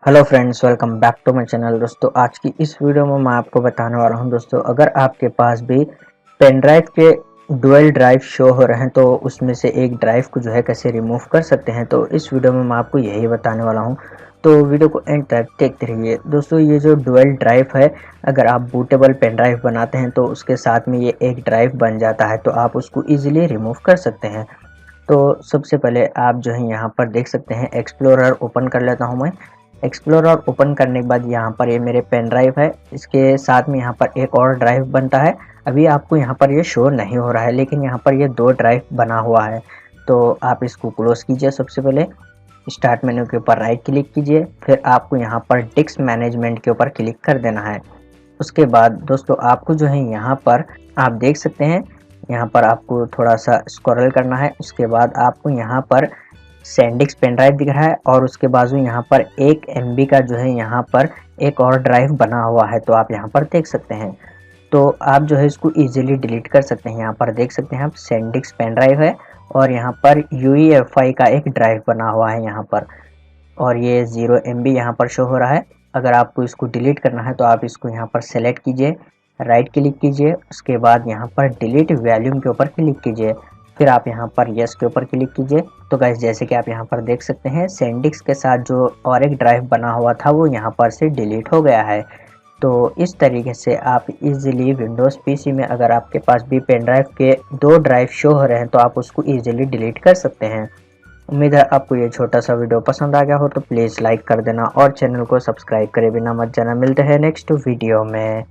Hello friends, welcome back to my channel. दोस्तों, आज की इस वीडियो में मैं आपको बताने वाला हूं दोस्तों, अगर आपके पास भी पेन ड्राइव के डुअल ड्राइव शो हो रहे हैं तो उसमें से एक ड्राइव को जो है कैसे रिमूव कर सकते हैं। तो इस वीडियो में मैं आपको यही बताने वाला हूं, तो वीडियो को एंड तक देखते रहिए। दोस्तों, ये जो डुअल ड्राइव है, अगर आप बूटेबल पेन ड्राइव बनाते हैं तो उसके साथ में ये एक ड्राइव बन जाता है, तो आप उसको ईजिली रिमूव कर सकते हैं। तो सबसे पहले आप जो है यहाँ पर देख सकते हैं, एक्सप्लोरर ओपन कर लेता हूँ मैं। एक्सप्लोरर ओपन करने के बाद यहाँ पर ये मेरे पेन ड्राइव है, इसके साथ में यहाँ पर एक और ड्राइव बनता है। अभी आपको यहाँ पर ये शो नहीं हो रहा है, लेकिन यहाँ पर ये दो ड्राइव बना हुआ है। तो आप इसको क्लोज कीजिए। सबसे पहले स्टार्ट मेन्यू के ऊपर राइट क्लिक कीजिए, फिर आपको यहाँ पर डिस्क मैनेजमेंट के ऊपर क्लिक कर देना है। उसके बाद दोस्तों आपको जो है यहाँ पर आप देख सकते हैं, यहाँ पर आपको थोड़ा सा स्क्रॉल करना है। उसके बाद आपको यहाँ पर सैंडिस्क पेन ड्राइव दिख रहा है और उसके बाजू यहाँ पर 1 MB का जो है यहाँ पर एक और ड्राइव बना हुआ है, तो आप यहाँ पर देख सकते हैं। तो आप जो है इसको इजीली डिलीट कर सकते हैं। यहाँ पर देख सकते हैं आप, सैंडिस्क पेन ड्राइव है और यहाँ पर UEFI का एक ड्राइव बना हुआ है यहाँ पर, और ये 0 MB यहाँ पर शो हो रहा है। अगर आपको इसको डिलीट करना है तो आप इसको यहाँ पर सेलेक्ट कीजिए, राइट क्लिक कीजिए, उसके बाद यहाँ पर डिलीट वॉल्यूम के ऊपर क्लिक कीजिए, फिर आप यहाँ पर यस के ऊपर क्लिक कीजिए। तो गाइस, जैसे कि आप यहाँ पर देख सकते हैं, सैंडिस्क के साथ जो और एक ड्राइव बना हुआ था वो यहाँ पर से डिलीट हो गया है। तो इस तरीके से आप इजीली विंडोज़ पीसी में, अगर आपके पास भी पेन ड्राइव के दो ड्राइव शो हो रहे हैं, तो आप उसको इजीली डिलीट कर सकते हैं। उम्मीद है आपको ये छोटा सा वीडियो पसंद आ गया हो, तो प्लीज़ लाइक कर देना और चैनल को सब्सक्राइब करे बिना मत जाना। मिलते हैं नेक्स्ट वीडियो में।